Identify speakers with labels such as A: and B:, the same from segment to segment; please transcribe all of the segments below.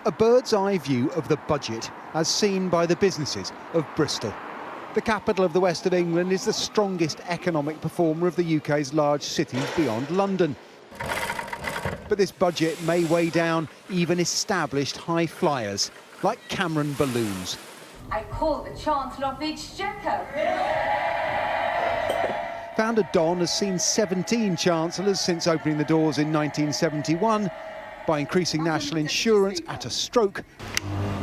A: A bird's-eye view of the budget as seen by the businesses of Bristol. The capital of the west of England is the strongest economic performer of the UK's large cities beyond London. But this budget may weigh down even established high flyers like Cameron Balloons.
B: I call the Chancellor of the Exchequer.
A: Founder Don has seen 17 chancellors since opening the doors in 1971. By increasing national insurance at a stroke,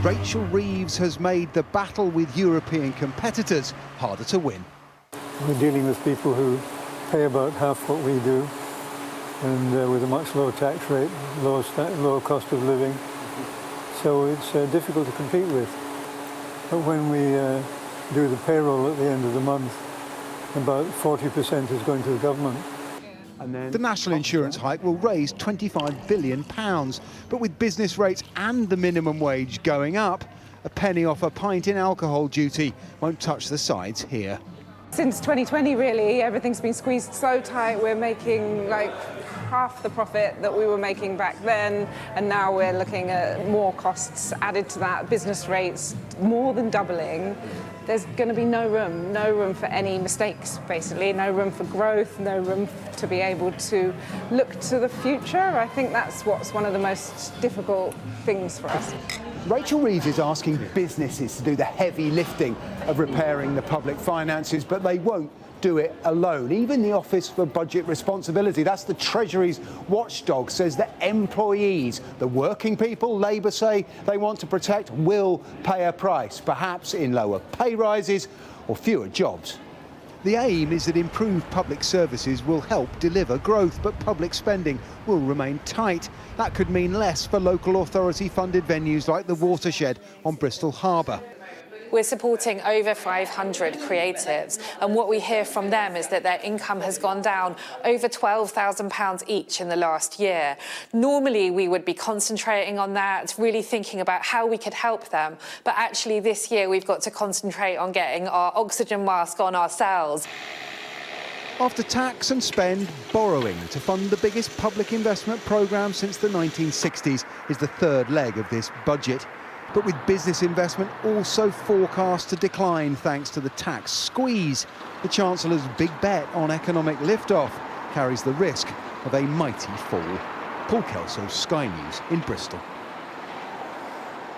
A: Rachel Reeves has made the battle with European competitors harder to win.
C: We're dealing with people who pay about half what we do, and with a much lower tax rate, lower cost of living. So it's difficult to compete with. But when we do the payroll at the end of the month, about 40% is going to the government.
A: The national insurance hike will raise £25 billion, but with business rates and the minimum wage going up, a penny off a pint in alcohol duty won't touch the sides here.
D: Since 2020, really, everything's been squeezed so tight. We're making like half the profit that we were making back then, and now we're looking at more costs added to that, business rates more than doubling. There's going to be no room for any mistakes, basically, no room for growth, no room to be able to look to the future. I think that's what's one of the most difficult things for us.
A: Rachel Reeves is asking businesses to do the heavy lifting of repairing the public finances, but they won't do it alone. Even the Office for Budget Responsibility, that's the Treasury's watchdog, says that employees, the working people Labour say they want to protect, will pay a price, perhaps in lower pay rises or fewer jobs. The aim is that improved public services will help deliver growth, but public spending will remain tight. That could mean less for local authority-funded venues like the Watershed on Bristol Harbour.
E: We're supporting over 500 creatives, and what we hear from them is that their income has gone down over £12,000 each in the last year. Normally, we would be concentrating on that, really thinking about how we could help them, but actually this year we've got to concentrate on getting our oxygen mask on ourselves.
A: After tax and spend, borrowing to fund the biggest public investment programme since the 1960s is the third leg of this budget. But with business investment also forecast to decline thanks to the tax squeeze, the Chancellor's big bet on economic liftoff carries the risk of a mighty fall. Paul Kelso, Sky News in Bristol.